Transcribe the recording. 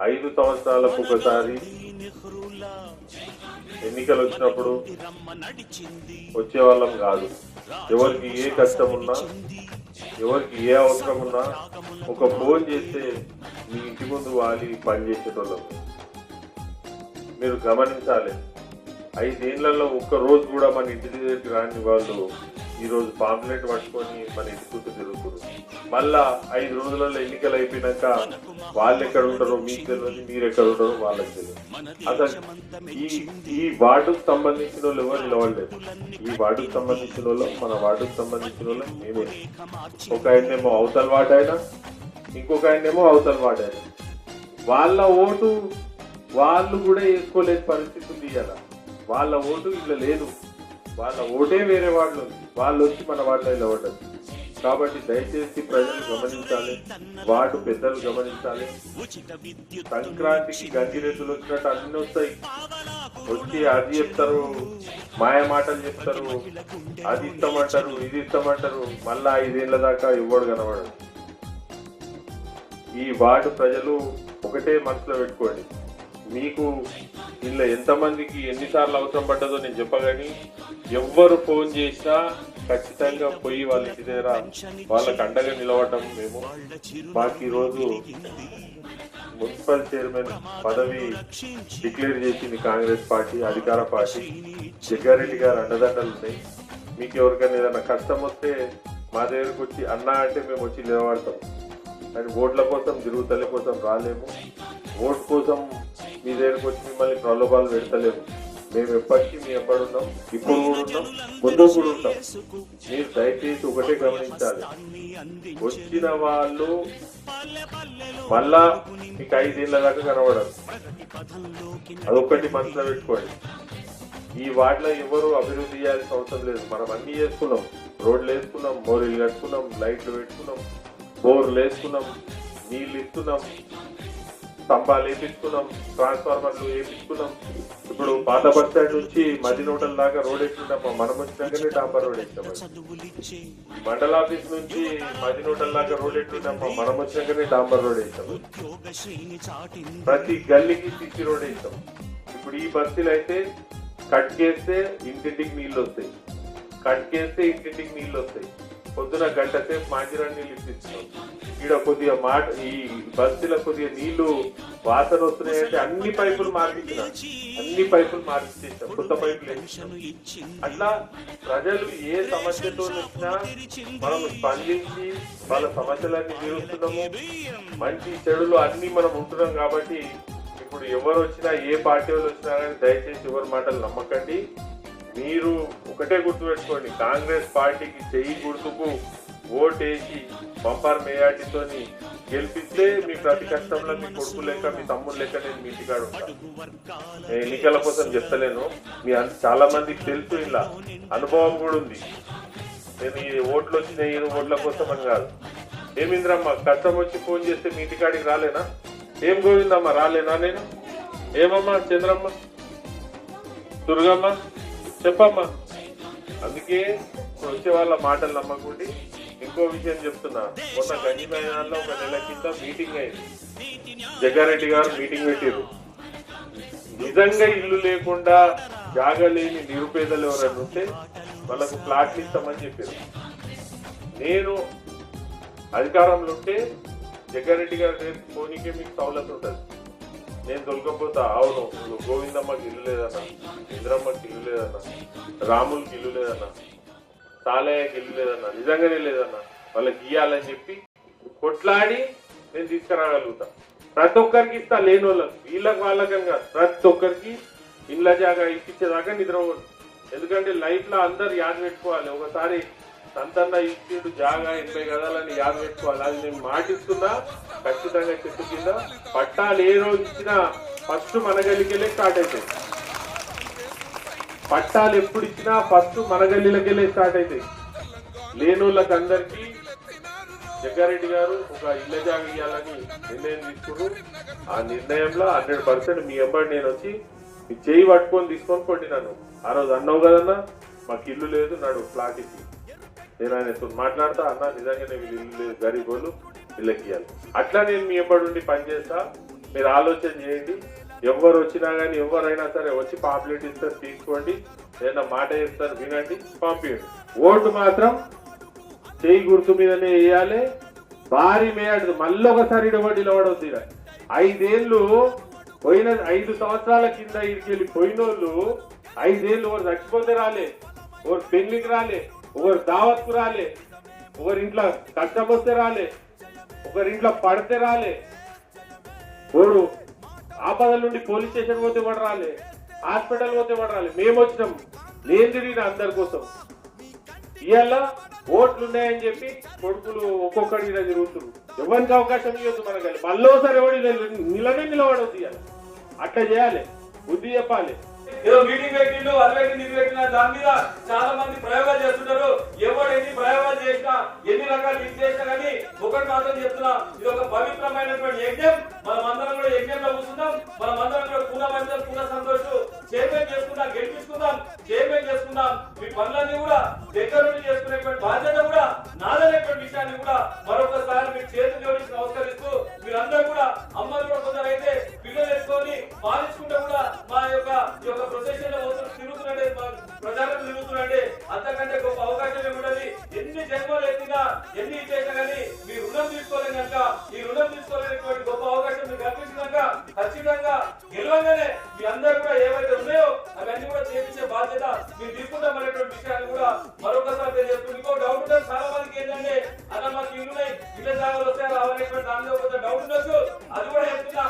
5 సంవత్సరాలకు ఒకసారి ఎన్నికలు వచ్చినప్పుడు వచ్చేవాళ్ళం కాదు. ఎవరికి ఏ కష్టం ఉన్నా, ఎవరికి ఏ అవసరం ఉన్నా ఒక ఫోన్ చేస్తే మీ ఇంటి ముందు వాలి పనిచేసేటోళ్ళం. మీరు గమనించాలి, 5 ఏళ్లలో ఒక్క రోజు కూడా మన ఇంటి దగ్గరికి రాని వాళ్ళు ఈరోజు పాంప్లెట్ పట్టుకొని మన ఇంటి చుట్టూ తిరుగుతారు. మళ్ళా 5 రోజులలో ఎన్నికలు అయిపోయినాక వాళ్ళు ఎక్కడ ఉంటారో మీకు తెలియదు, మీరు ఎక్కడ ఉంటారో వాళ్ళకి తెలియదు. అసలు ఈ వార్డుకు సంబంధించిన వాళ్ళు ఎవరు నిలవలేదు. ఈ వార్డుకు సంబంధించిన వాళ్ళు, మన వార్డుకు సంబంధించిన వాళ్ళు మేమే. ఒక ఆయనేమో అవతల వార్డు అయినా, ఇంకొక ఆయనేమో అవతల వార్డు అయినా. వాళ్ళ ఓటు వాళ్ళు కూడా వేసుకోలేని పరిస్థితి ఉంది. ఇలా వాళ్ళ ఓటు ఇలా లేదు, వాళ్ళ ఓటే వేరే వాళ్ళు ఉంది. వాళ్ళు వచ్చి మన వార్డులో నిలబడ్డారు. కాబట్టి దయచేసి ప్రజలు గమనించాలి, వార్డు పెద్దలు గమనించాలి. సంక్రాంతికి గంగిరెద్దులు వచ్చినట్టు అన్ని వస్తాయి, వచ్చి అది చెప్తారు, మాయ మాటలు చెప్తారు, అది ఇస్తామంటారు, ఇది ఇస్తామంటారు. మళ్ళా 5 ఏళ్ల దాకా ఇవ్వడు కనబడదు. ఈ వార్డు ప్రజలు ఒకటే మనసులో పెట్టుకోండి, మీకు ఇలా ఎంతమందికి ఎన్నిసార్లు అవసరం పడ్డదో నేను చెప్పగాని, ఎవ్వరు ఫోన్ చేసినా ఖచ్చితంగా పోయి వాళ్ళ ఇంటి దగ్గర వాళ్ళకి అండగా నిలవటం. మేము మాకు ఈరోజు మున్సిపల్ చైర్మన్ పదవి డిక్లేర్ చేసింది కాంగ్రెస్ పార్టీ, అధికార పార్టీ. జగ్గారెడ్డి గారు అండదండలు ఉన్నాయి. మీకు ఎవరికైనా ఏదైనా కష్టం వస్తే మా దగ్గరకు వచ్చి అన్నా అంటే మేము వచ్చి నిలబడతాం. కానీ ఓట్ల కోసం తిరుగుతల కోసం రాలేము, ఓటు కోసం మీ దగ్గరకు వచ్చి మిమ్మల్ని ప్రలోభాలు పెడతలేము. మేము ఎప్పటికీ మీ ఎప్పుడున్నాం, ఇప్పుడు కూడా ఉన్నాం, ముందు కూడా ఉంటాం. మీరు దయచేసి ఒకటే గమనించాలి, వచ్చిన వాళ్ళు మళ్ళా మీకు 5 ఏళ్ల దాకా కనబడరు. అదొక్కటి మనసులో పెట్టుకోండి. ఈ వార్డులో ఎవరు అభివృద్ధి చేయాల్సిన అవసరం లేదు. మనం అన్ని చేసుకున్నాం, రోడ్లు వేసుకున్నాం, మోరీలు కట్టుకున్నాం, లైట్లు పెట్టుకున్నాం, బోర్లు వేసుకున్నాం, నీళ్ళు ఇస్తున్నాం, స్తంభాలు వేపించుకున్నాం, ట్రాన్స్ఫార్మర్లు వేపించుకున్నాం. ఇప్పుడు పాత బస్ స్టాండ్ నుంచి మధ్యనోటల్ దాకా రోడ్ వేసుకుంటాం. మనం వచ్చినాకనే డాంబర్ రోడ్ వేస్తాం. మండల ఆఫీస్ నుంచి మధ్యనోటల్ దాకా రోడ్ వేసుకుంటాం. మనం వచ్చినాకనే డాంబర్ రోడ్ వేస్తాం. ప్రతి గల్లీకి సిసి రోడ్ వేస్తాం. ఇప్పుడు ఈ బస్తీలు అయితే కట్ చేస్తే ఇంటింటికి నీళ్ళు వస్తాయి, కట్ చేస్తే ఇంటింటికి నీళ్ళు వస్తాయి. పొద్దున గంట సేపు మాంజిరాని నీళ్ళు ఇప్పిస్తున్నాం. ఇక్కడ కొద్దిగా ఈ బస్తీలో కొద్దిగా నీళ్లు వాసన వస్తున్నాయంటే అన్ని పైపులు మార్పించినాం, అన్ని పైపులు మార్పించేసాం, కొత్త పైపులు వేసినాం. అట్లా ప్రజలు ఏ సమస్యతో వచ్చినా మనం స్పందించి వాళ్ళ సమస్యలన్నీ తీరుస్తున్నాము. మంచి చెడులు అన్ని మనం ఉంటున్నాం. కాబట్టి ఇప్పుడు ఎవరు వచ్చినా, ఏ పార్టీ వాళ్ళు వచ్చినా కానీ దయచేసి ఎవరి మాటలు నమ్మకండి. మీరు ఒకటే గుర్తుపెట్టుకోండి, కాంగ్రెస్ పార్టీకి చెయ్యి గుర్తుకు ఓటేసి బంపర్ మెజార్టీతో గెలిపిస్తే మీ ప్రతి కష్టంలో మీ కొడుకు లెక్క, మీ తమ్ముడు లెక్క నేను మీ ఇంటికాడ ఉంటాను. నేను ఎన్నికల కోసం చెప్తలేను, మీ చాలా మందికి తెలుసు, ఇలా అనుభవం కూడా ఉంది. నేను ఈ ఓట్లు వచ్చినాయి ఓట్ల కోసం అని కాదు. ఏమింద్రమ్మ కష్టం వచ్చి ఫోన్ చేస్తే మీ ఇంటికాడికి రాలేనా? ఏం గోవిందమ్మ రాలేనా? నేను ఏమమ్మా చంద్రమ్మ, దుర్గమ్మ చెప్పమ్మా. అందుకే వచ్చే వాళ్ళ మాటలు నమ్మకండి. ఇంకో విషయం చెప్తున్నా, మొన్న గంజిమేళాల్లో 1 నెల కింద మీటింగ్ అయింది. జగ్గారెడ్డి గారు మీటింగ్ పెట్టారు. నిజంగా ఇల్లు లేకుండా జాగా లేని నిరుపేదలు ఎవరైనా ఉంటే వాళ్ళకు ప్లాట్లు ఇస్తామని చెప్పారు. నేను అధికారంలో ఉంటే జగ్గారెడ్డి గారు రేపు పోనీకే మీకు సౌలత్ ఉంటుంది. నేను దొరకపోతా, అవును గోవిందమ్మకి ఇల్లు లేదన్నా, ఇంద్రమ్మకి ఇల్లు లేదన్నా, రాములకి ఇల్లు లేదన్నా, సాలయ్యకి ఇల్లు లేదన్నా, నిజంగానే లేదన్నా, వాళ్ళకి ఇయ్యాలని చెప్పి కొట్లాడి నేను తీసుకురాగలుగుతా. ప్రతి ఒక్కరికి ఇస్తా, లేని వాళ్ళకి, వీళ్ళకి వాళ్ళకని కాదు, ప్రతి ఒక్కరికి ఇండ్ల జాగా ఇప్పించేదాకా నిద్రపోదు. ఎందుకంటే లైఫ్ లో అందరు యాద పెట్టుకోవాలి. ఒకసారి సంతన్న ఇచ్చిండు జాగా 80 గదాలని యాద పెట్టుకోవాలి. అది నేను మాటిస్తున్నా, ఖచ్చితంగా చెట్టు కింద పట్టాలు ఏ రోజు ఇచ్చినా ఫస్ట్ మన గల్లీకెళ్ళే స్టార్ట్ అవుతాయి. పట్టాలు ఎప్పుడు ఇచ్చినా ఫస్ట్ మన గల్లీలకెళ్ళే స్టార్ట్ అవుతాయి. లేనోళ్ళకి అందరికీ జగ్గారెడ్డి గారు ఒక ఇళ్ల జాగా ఇవ్వాలని నిర్ణయం తీసుకున్నారు. ఆ నిర్ణయంలో 100% మీ ఎంబడి నేను వచ్చి మీ చేయి పట్టుకొని తీసుకొని కొట్టినాను. ఆ రోజు అన్నావు కదన్నా మాకు ఇల్లు లేదు, నాడు ఫ్లాట్ ఇచ్చి నేను ఆయనతో మాట్లాడతా, అన్నా నిజంగానే వీళ్ళు ఇల్లు లేదు, గరీబ్ వాళ్ళు వీళ్ళకి ఇవ్వాలి. అట్లా నేను మీ ఎంబడి ఉండి పనిచేస్తా. మీరు ఆలోచన చేయండి. ఎవరు వచ్చినా కానీ ఎవరైనా సరే వచ్చి పాంప్లెట్ ఇస్తారు, తీసుకోండి, ఏదైనా మాట ఇస్తారు, వినండి, పంపించండి. ఓటు మాత్రం చేయి గుర్తు మీదనే వేయాలి. భారీ మేయడు మళ్ళీ ఒకసారి ఇడవడొద్దు. 5 ఏళ్ళు పోయిన 5 సంవత్సరాల కింద ఇడికెళ్ళి పోయినోళ్ళు 5 ఏళ్ళు ఒకరు చచ్చిపోతే రాలే, ఒకరు పెళ్లికి రాలే, ఒకరు దావత్కు రాలే, ఒకరి ఇంట్లో కష్టం వస్తే రాలే, ఒకరి ఇంట్లో పడితే రాలే, ఓడు ఆపదల నుండి పోలీస్ స్టేషన్ పోతే కూడా రాలే, హాస్పిటల్ పోతే కూడా రాలే. మేము వచ్చినాం, నేను తిరిగిన అందరి కోసం. ఇవాళ ఓట్లు ఉన్నాయని చెప్పి కొడుకులు ఒక్కొక్కడి తిరుగుతున్నారు. ఎవరికి అవకాశం ఇవ్వద్దు మనకి. మళ్ళీసారి ఎవరి నిలబడవద్దు. ఇవాళ అట్లా చేయాలి, బుద్ధి చెప్పాలి. ఏదో మీటింగ్ పెట్టిండు, అది పెట్టింది, ఇది పెట్టిన దాని మీద చాలా మంది ప్రయోగాలు చేస్తుంటారు. ఎవరు ఎన్ని ప్రయోగాలు చేసినా, ఎన్ని రకాలు ఇది చేసినా కానీ ఒకటి మాత్రం చెప్తున్నా, ఇది ఒక పవిత్రమైనటువంటి యజ్ఞం. మనమందరం కూడా యజ్ఞంలో కూర్చుందాం. మనమందరం కూడా పూర్ణ సంతోష్ చైర్మన్ చేసుకుందాం, గెలిపించుకుందాం, చైర్మన్ చేసుకుందాం. మీ పనులన్నీ కూడా దగ్గర నుండి చేసుకునేటువంటి బాధ్యత కూడా నాదనేటువంటి విషయాన్ని కూడా మరొకసారి మీకు చేతులు జోడించి నమస్కరిస్తూ, మీరందరూ కూడా అమ్మలు కూడా కొందరు అయితే పిల్లలు వేసుకొని పాలించుకుంటే కూడా మా యొక్క ప్రొసెషన్ లో తిరుగుతున్నాడే, ప్రజలకు తిరుగుతున్నాడే, అంతకంటే గొప్ప అవకాశం ఏముండదు. ఎన్ని జన్మలు ఎత్తినా, ఎన్ని చేసినా కానీ మీ రుణం తీసుకోలేని కనుక, ఈ రుణం తీసుకోలేనటువంటి గొప్ప అవకాశం మీకు కల్పించినాక ఖచ్చితంగా గెలవగానే మీ అందరూ కూడా ఏవైతే ఉన్నాయో అవన్నీ కూడా చేపించే బాధ్యత మీరు తీసుకుంటాం అనేటువంటి విషయాన్ని కూడా మరొకసారి తెలియజేస్తుంది. ఇంకో డౌట్ ఉంటుంది చాలా మందికి ఏంటంటే, అలా మాకు ఇల్లు జాగాలు వస్తాయి రావనేటువంటి దానిలో కొంచెం డౌట్ ఉండొచ్చు. అది కూడా చెప్తున్నా,